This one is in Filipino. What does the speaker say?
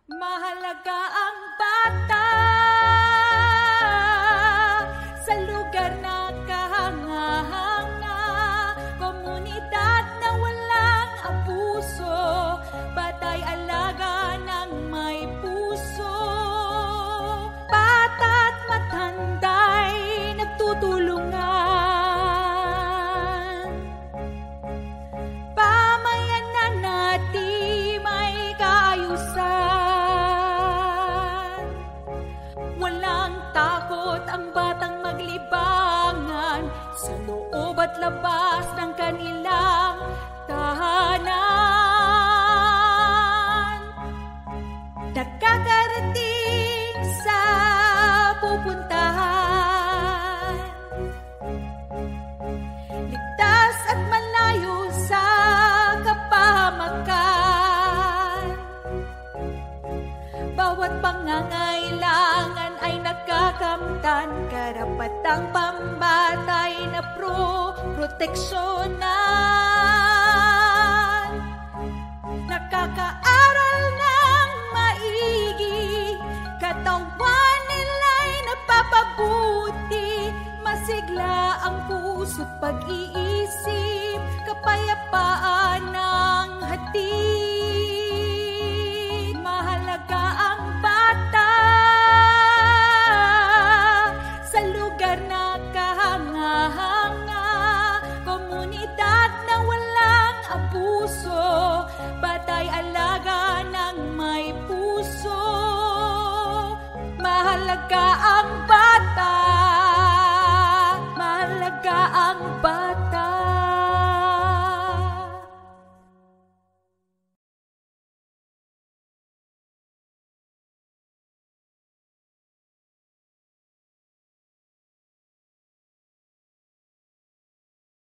Mahalaga ang bata sa lugar na kahanga-hanga, komunidad na walang abuso, batay alaga ng may puso. Bata't matanda'y nagtutulungan, pamayanan natin may kaayusan. Walang takot ang batang maglibangan sa loob at labas ng kanilang tahanan. Nakakarating sa pupuntahan, ligtas at malayo sa kapahamakan. Bawat pangangailangan ay nakakamtan, karapatang pambatay na proteksyonan.